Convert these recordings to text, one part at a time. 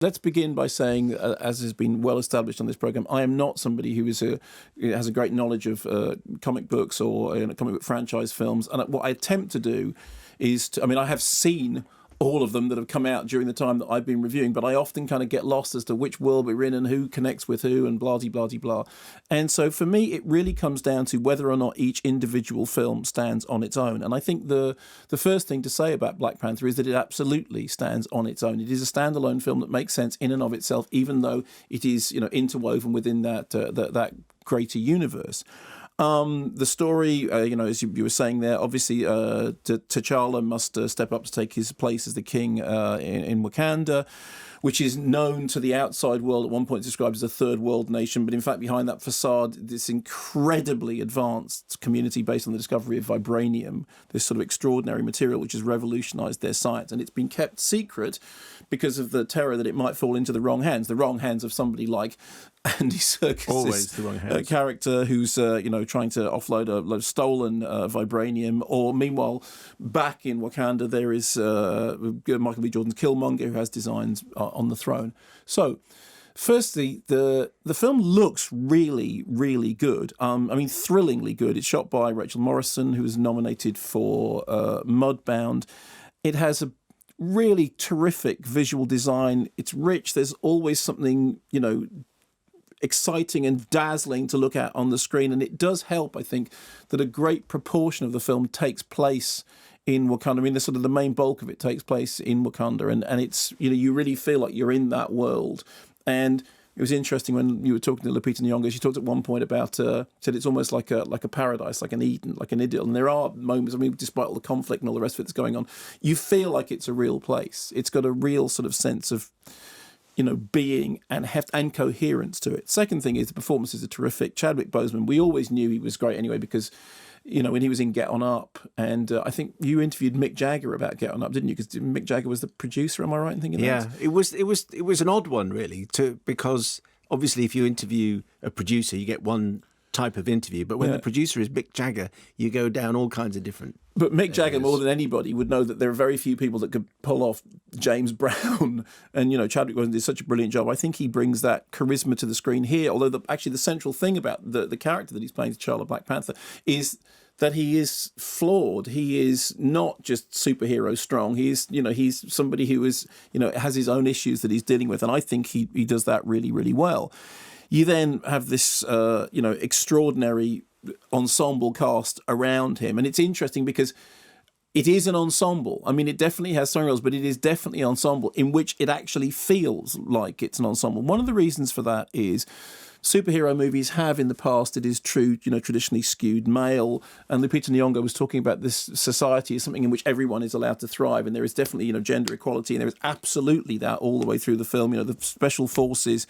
Let's begin by saying, as has been well established on this program, I am not somebody who has a great knowledge of comic books or comic book franchise films. And what I attempt to do is I have seen all of them that have come out during the time that I've been reviewing, but I often kind of get lost as to which world we're in and who connects with who and blah, blah, blah, blah. And so for me, it really comes down to whether or not each individual film stands on its own. And I think the first thing to say about Black Panther is that it absolutely stands on its own. It is a standalone film that makes sense in and of itself, even though it is, interwoven within that greater universe. The story, as you were saying there, obviously T'Challa must step up to take his place as the king in Wakanda, which is known to the outside world at one point described as a third world nation. But in fact, behind that facade, this incredibly advanced community based on the discovery of vibranium, this sort of extraordinary material which has revolutionized their science. And it's been kept secret because of the terror that it might fall into the wrong hands of somebody like Andy Serkis' character who's trying to offload a load of stolen vibranium. Or meanwhile, back in Wakanda, there is Michael B. Jordan's Killmonger, who has designs on the throne. So, firstly, the film looks really, really good. Thrillingly good. It's shot by Rachel Morrison, who was nominated for Mudbound. It has a really terrific visual design. It's rich. There's always something, exciting and dazzling to look at on the screen. And it does help, I think, that a great proportion of the film takes place in Wakanda. The main bulk of it takes place in Wakanda. And it's, you really feel like you're in that world. And it was interesting when you were talking to Lupita Nyong'o. She talked at one point about, said it's almost like a paradise, like an Eden, like an idyll. And there are moments, despite all the conflict and all the rest of it that's going on, you feel like it's a real place. It's got a real sort of sense of, being and heft and coherence to it. Second thing is the performances are terrific. Chadwick Boseman, we always knew he was great anyway because, when he was in Get On Up, and I think you interviewed Mick Jagger about Get On Up, didn't you? Because Mick Jagger was the producer. Am I right in thinking that? Yeah, it was an odd one really, because obviously if you interview a producer, you get one type of interview, but when the producer is Mick Jagger, you go down all kinds of different. But Mick Jagger, more than anybody, would know that there are very few people that could pull off James Brown. And, Chadwick Boseman did such a brilliant job. I think he brings that charisma to the screen here, although the central thing about the character that he's playing, T'Challa, Black Panther, is that he is flawed. He is not just superhero strong. He is, he's somebody who is, has his own issues that he's dealing with. And I think he does that really, really well. You then have this, extraordinary ensemble cast around him. And it's interesting because it is an ensemble. It definitely has song roles, but it is definitely an ensemble in which it actually feels like it's an ensemble. One of the reasons for that is superhero movies have in the past, it is true, traditionally skewed male. And Lupita Nyong'o was talking about this society as something in which everyone is allowed to thrive. And there is definitely, gender equality. And there is absolutely that all the way through the film. The special forces,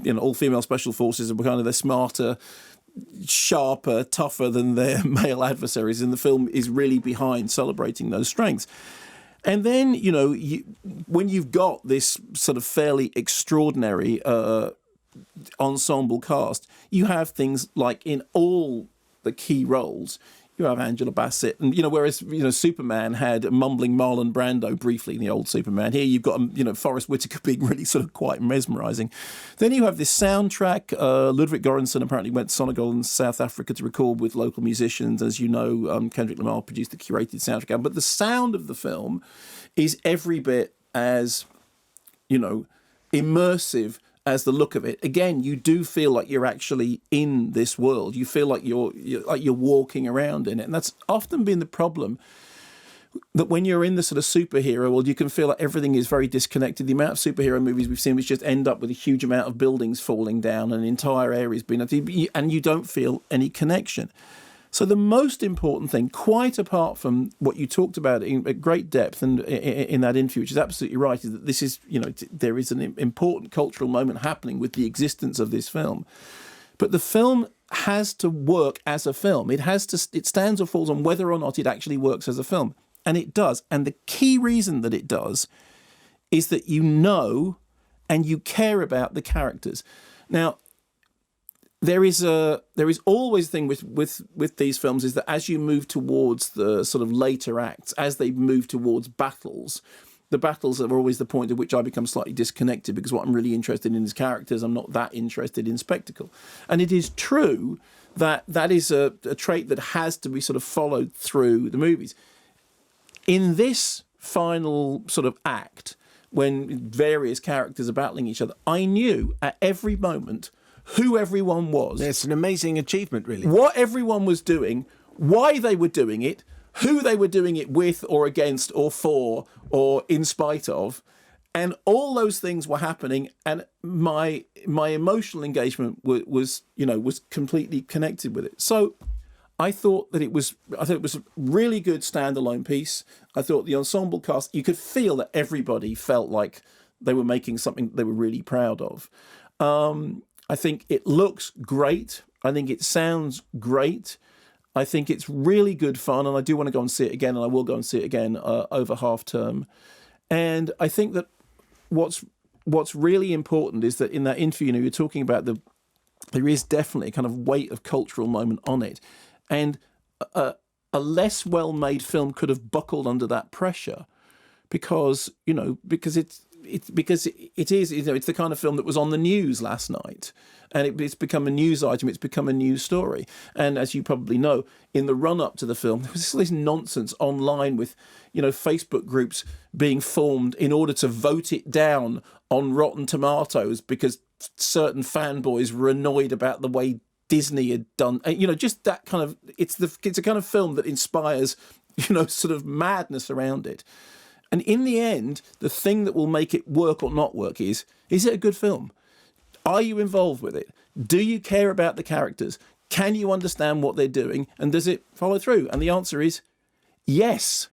all female special forces are they're smarter, sharper, tougher than their male adversaries. And the film is really behind celebrating those strengths. And then, when you've got this sort of fairly extraordinary ensemble cast, you have things like in all the key roles, you have Angela Bassett, and whereas Superman had mumbling Marlon Brando briefly in the old Superman, here you've got Forrest Whitaker being really sort of quite mesmerising. Then you have this soundtrack. Ludwig Göransson apparently went to Senegal and South Africa to record with local musicians. As you know, Kendrick Lamar produced the curated soundtrack album. But the sound of the film is every bit as immersive as the look of it. Again, you do feel like you're actually in this world. You feel like you're walking around in it. And that's often been the problem, that when you're in the sort of superhero world, you can feel like everything is very disconnected. The amount of superhero movies we've seen which just end up with a huge amount of buildings falling down and entire areas being, and you don't feel any connection. So the most important thing, quite apart from what you talked about at great depth and in that interview, which is absolutely right, is that this is, there is an important cultural moment happening with the existence of this film. But the film has to work as a film. It stands or falls on whether or not it actually works as a film. And it does. And the key reason that it does is that and you care about the characters. Now, there is always a thing with these films is that as you move towards the sort of later acts, as they move towards battles, the battles are always the point at which I become slightly disconnected, because what I'm really interested in is characters. I'm not that interested in spectacle. And it is true that that is a trait that has to be sort of followed through the movies. In this final sort of act, when various characters are battling each other, I knew at every moment who everyone was. It's an amazing achievement, really. What everyone was doing, why they were doing it, who they were doing it with or against or for or in spite of. And all those things were happening, and my emotional engagement was completely connected with it. So I thought it was a really good standalone piece. I thought the ensemble cast, you could feel that everybody felt like they were making something they were really proud of. I think it looks great. I think it sounds great. I think it's really good fun, and I do want to go and see it again, and I will go and see it again over half term. And I think that what's really important is that in that interview, you're talking about there is definitely a kind of weight of cultural moment on it. And a less well-made film could have buckled under that pressure because it's the kind of film that was on the news last night, and it's become a news item. It's become a news story. And as you probably know, in the run-up to the film, there was this nonsense online with, Facebook groups being formed in order to vote it down on Rotten Tomatoes because certain fanboys were annoyed about the way Disney had done. Just that kind of. It's a kind of film that inspires, sort of madness around it. And in the end, the thing that will make it work or not work is it a good film? Are you involved with it? Do you care about the characters? Can you understand what they're doing? And does it follow through? And the answer is yes.